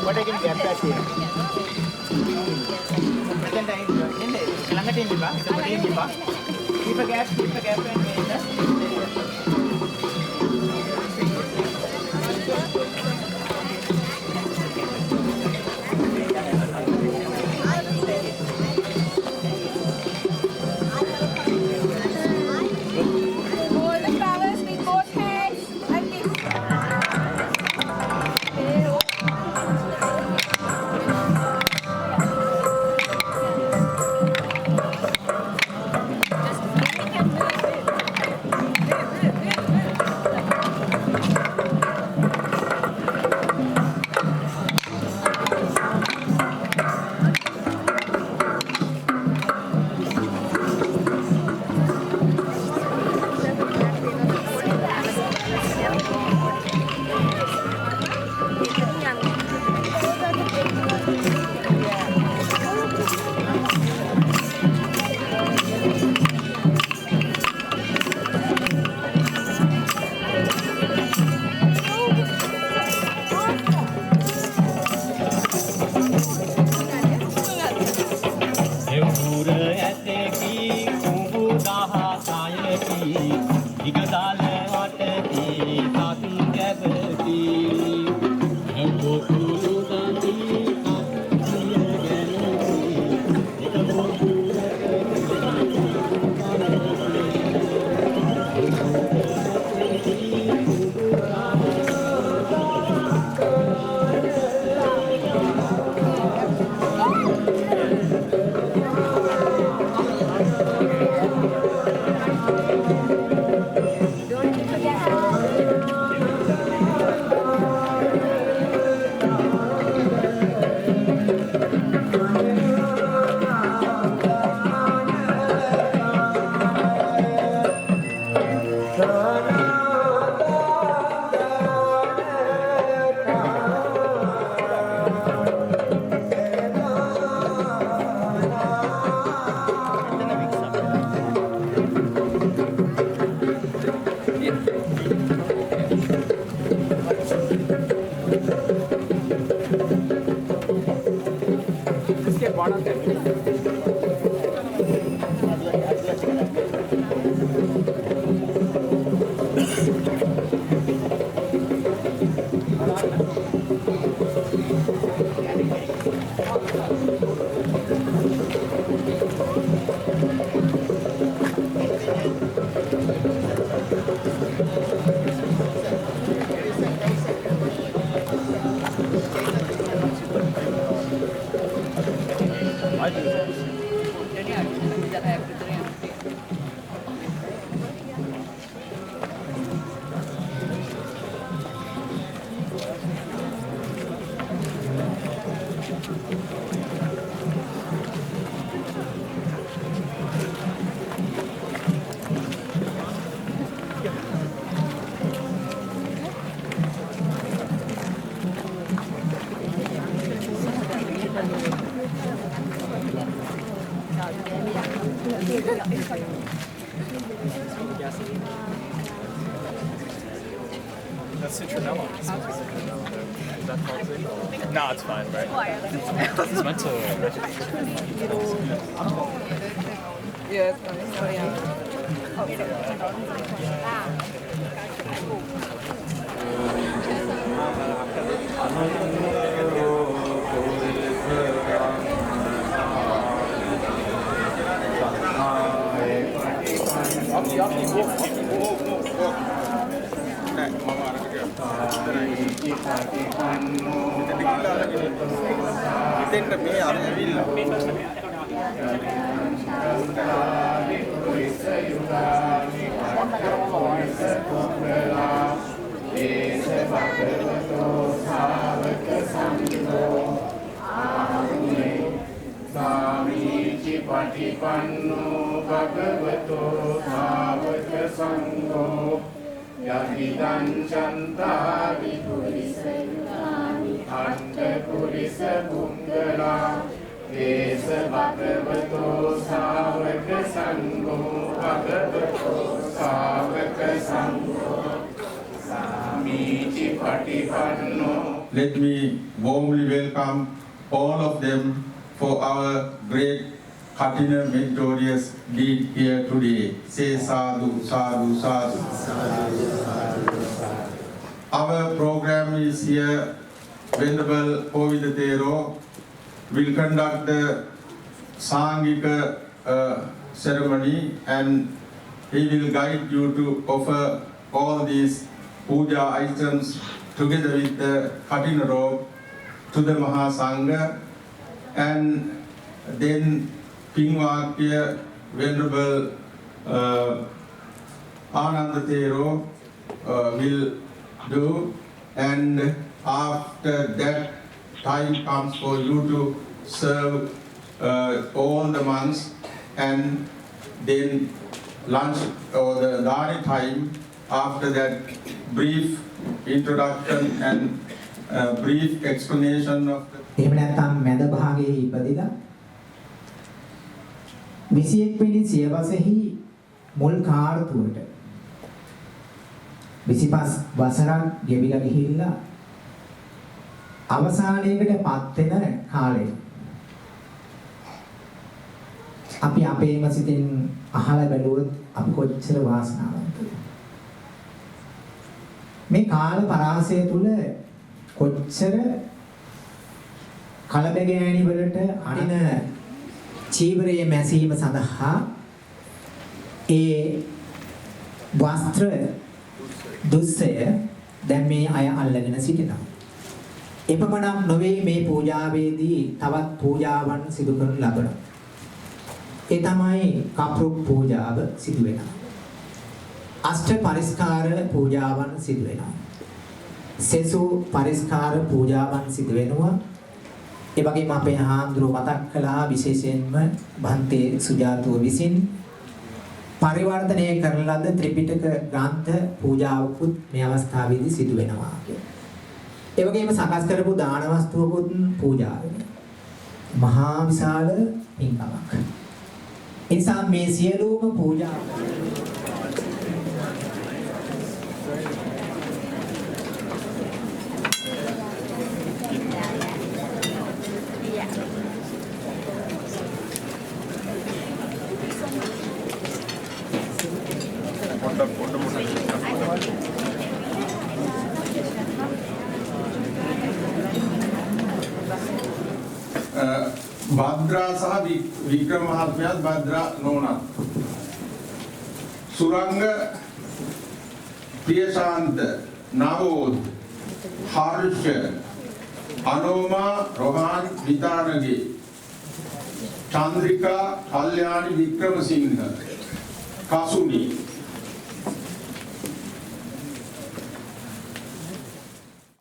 What I can get that here. Present time. ළඟට ඉන්න බා. ඒකට ඉන්න බා. Keep a gap and wait. That's citronella. Is that toxic? No, it's fine, right? It's meant to. Yeah, ඉතින් මේ අර ඇවිල්ලා Patipanno bhagavato sāvaka sangho yadidam chanta vipurisayudani anta purisa punggala desa bhagavato sāvaka sangho bhagavato sāvaka sangho samīci patipanno let me warmly welcome all of them for our great Kathina meritorious deed here today. Say sadhu, sadhu, sadhu. Our program is here. Venerable Povida Thero will conduct the Sangika ceremony, and he will guide you to offer all these puja items together with the Kathina robe to the Mahasangha, and then Pingwakya Venerable Ananda Thero will do, and after that time comes for you to serve all the months, and then lunch or the Dhani time. After that, brief introduction and brief explanation of the... එහෙම නැත්නම් මැද භාගයේ ඉපදිලා 21 වෙනි සියවසෙහි මුල් කාර්තුවට 25 වසරක් ගෙවිලා ගිහිල්ලා අවසානයේකට පත් වෙන කාලය අපි අපේම සිතින් අහලා බැලුවොත් අපි කොච්චර වාසනාවන්තද මේ කාල පරාසය තුල කොච්චර කලබගෑනි වලට අරින චීවරයේ මැසීම සඳහා ඒ වස්ත්‍ර දුස්සය දැන් මේ අය අල්ලගෙන සිටිනවා. එපමණක් නොවේ මේ පූජාවේදී තවත් පූජාවන් සිදු කරනු ලබනවා. ඒ තමයි කප්රුක් පූජාව සිදු වෙනවා. අෂ්ට පරිස්කාර පූජාවන් සිදු වෙනවා. සෙසු පරිස්කාර පූජාවන් සිදු වෙනවා. ඒ වගේම අපේ හාමුදුරුවෝ මතක් කළා විශේෂයෙන්ම භන්තේ සුජාතුව විසින් පරිවර්තනය කරන ලද ත්‍රිපිටක ග්‍රන්ථ පූජාවකුත් මේ අවස්ථාවේදී සිදු වෙනවා කියලා. ඒ වගේම සකස් කරපු දාන වස්තුවකුත් පූජා වෙනවා. මහා විශාල පින්කමක්. ඒ නිසා මේ සියලුම පූජා භද්‍රා සහ වික්‍රම මහත්මයාත් භද්‍රා නෝනා සුරංග ප්‍රියශාන්ත නවෝද් හර්ෂ අනෝමා රොහාන් විතානගේ චන්ද්‍රිකා කල්යාණි වික්‍රමසිංහ කසුනි